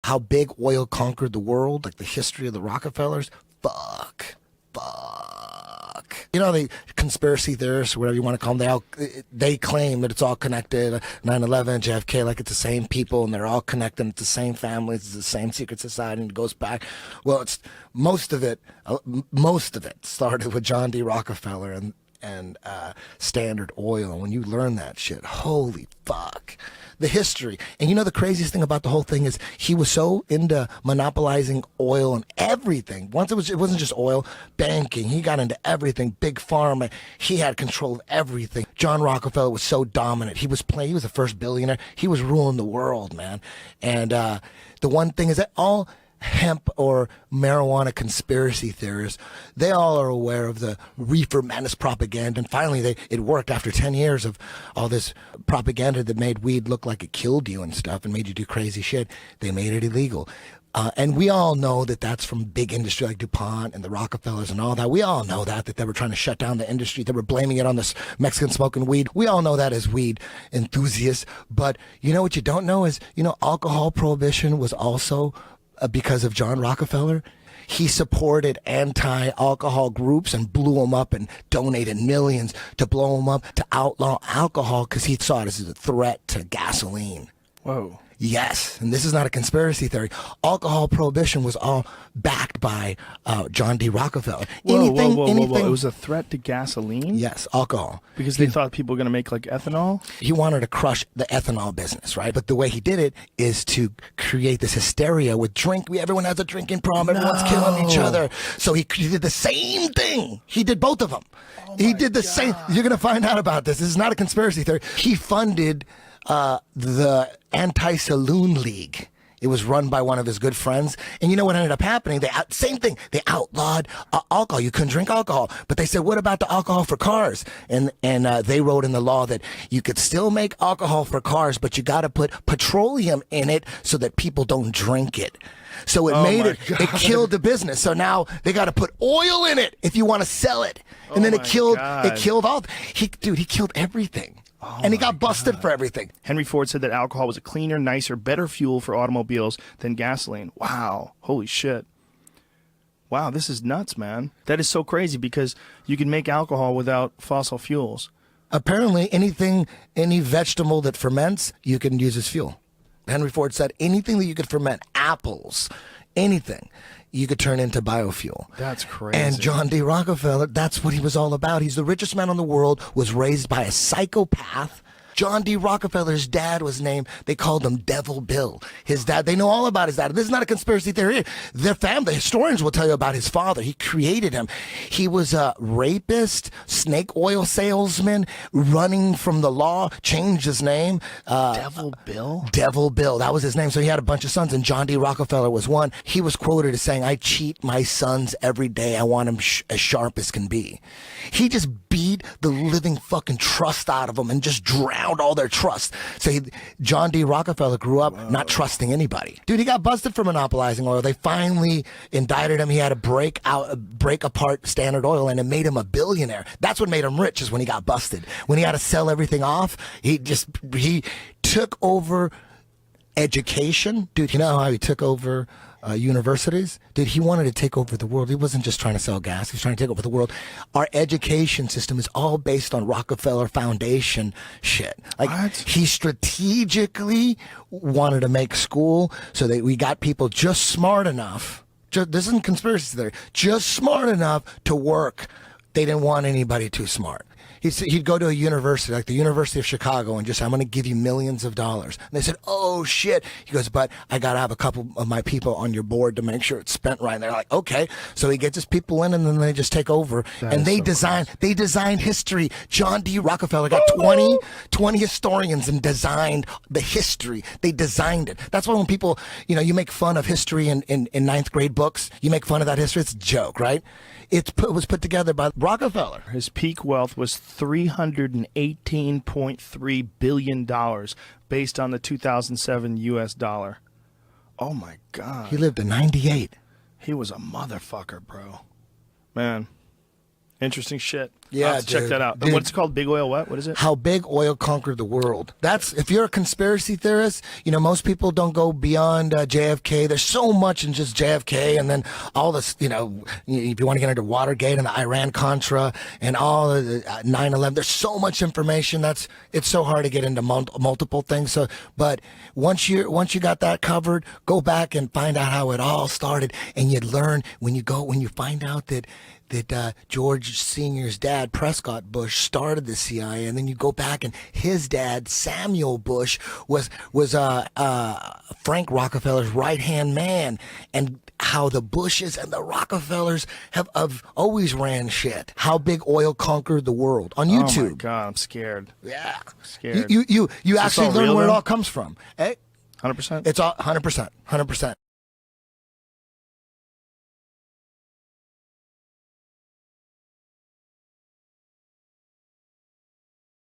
how big oil conquered the world, like the history of the Rockefellers. Fuck. You know, the conspiracy theorists, whatever you want to call them, they claim that it's all connected. 9/11, JFK, like it's the same people, and they're all connected. It's the same families, it's the same secret society, and it goes back. Well, it's most of it started with John D. Rockefeller and Standard Oil. And when you learn that shit, holy fuck. The history. And you know the craziest thing about the whole thing is he was so into monopolizing oil and everything. Once it wasn't just oil, banking. He got into everything. Big pharma. He had control of everything. John Rockefeller was so dominant. He was the first billionaire. He was ruling the world, man. And the one thing is that all hemp or marijuana conspiracy theorists, they all are aware of the reefer madness propaganda, and finally it worked after 10 years of all this propaganda that made weed look like it killed you and stuff and made you do crazy shit. They made it illegal. And we all know that that's from big industry like DuPont and the Rockefellers and all that. We all know that they were trying to shut down the industry. They were blaming it on this Mexican smoking weed. We all know that as weed enthusiasts. But you know what you don't know is, you know, alcohol prohibition was also because of John Rockefeller. He supported anti-alcohol groups and blew them up and donated millions to blow them up to outlaw alcohol because he saw it as a threat to gasoline. Whoa. Yes, and this is not a conspiracy theory. Alcohol prohibition was all backed by John D. Rockefeller. Whoa. It was a threat to gasoline? Yes, alcohol. Because they thought people were going to make like ethanol? He wanted to crush the ethanol business, right? But the way he did it is to create this hysteria with drink. Everyone has a drinking problem. Everyone's killing each other. So he did the same thing. He did both of them. He did the same. You're going to find out about this. This is not a conspiracy theory. He funded the Anti-Saloon League. It was run by one of his good friends. And you know what ended up happening? Same thing. They outlawed alcohol. You couldn't drink alcohol. But they said, what about the alcohol for cars? And they wrote in the law that you could still make alcohol for cars, but you got to put petroleum in it so that people don't drink it. So it killed the business. So now they got to put oil in it if you want to sell it. And then it killed all. He killed everything. And he got busted for everything. Henry Ford said that alcohol was a cleaner, nicer, better fuel for automobiles than gasoline. Wow. Holy shit. Wow, this is nuts, man. That is so crazy because you can make alcohol without fossil fuels. Apparently, any vegetable that ferments, you can use as fuel. Henry Ford said anything that you could ferment, apples, anything, you could turn into biofuel. That's crazy. And John D. Rockefeller, that's what he was all about. He's the richest man in the world, was raised by a psychopath. John D. Rockefeller's dad was named, they called him Devil Bill. His dad, they know all about his dad. This is not a conspiracy theory. Their family, historians will tell you about his father. He created him. He was a rapist, snake oil salesman, running from the law, changed his name. Devil Bill? Devil Bill, that was his name. So he had a bunch of sons, and John D. Rockefeller was one. He was quoted as saying, I cheat my sons every day. I want them as sharp as can be. He just beat the living fucking trust out of them and just drowned all their trust. So John D. Rockefeller grew up not trusting anybody. Dude, he got busted for monopolizing oil. They finally indicted him. He had to break apart Standard Oil, and it made him a billionaire. That's what made him rich, is when he got busted. When he had to sell everything off, he took over education. Dude, you know how he took over universities? Dude, he wanted to take over the world. He wasn't just trying to sell gas. He was trying to take over the world. Our education system is all based on Rockefeller Foundation shit. Like, what? He strategically wanted to make school so that we got people just smart enough. This isn't conspiracy theory. Just smart enough to work. They didn't want anybody too smart. He'd go to a university, like the University of Chicago, and just, I'm going to give you millions of dollars. And they said, oh, shit. He goes, but I got to have a couple of my people on your board to make sure it's spent right. And they're like, okay. So he gets his people in, and then they just take over. And they designed history. John D. Rockefeller got 20 historians and designed the history. They designed it. That's why when people, you make fun of history in ninth grade books, you make fun of that history. It's a joke, right? It was put together by Rockefeller. His peak wealth was $318.3 billion based on the 2007 U.S. dollar. Oh, my God. He lived to 98. He was a motherfucker, bro. Man, Interesting shit. Yeah, I'll have to check dude. that out. Dude. What's it called? Big Oil what? What is it? How big oil conquered the world. That's, if you're a conspiracy theorist, you know, most people don't go beyond JFK. There's so much in just JFK, and then all this, you know, if you want to get into Watergate and the Iran-Contra and all of the 9/11, there's so much information. It's so hard to get into multiple things. So, but once you got that covered, go back and find out how it all started, and you'd learn when you find out that George Sr.'s dad, Prescott Bush, started the CIA, and then you go back and his dad, Samuel Bush, was Frank Rockefeller's right-hand man, and how the Bushes and the Rockefellers have always ran shit. How big oil conquered the world on YouTube. Oh my God, I'm scared. Yeah, Scared. You Is this actually all learn real, where it though? all comes from. 100%. It's all 100%.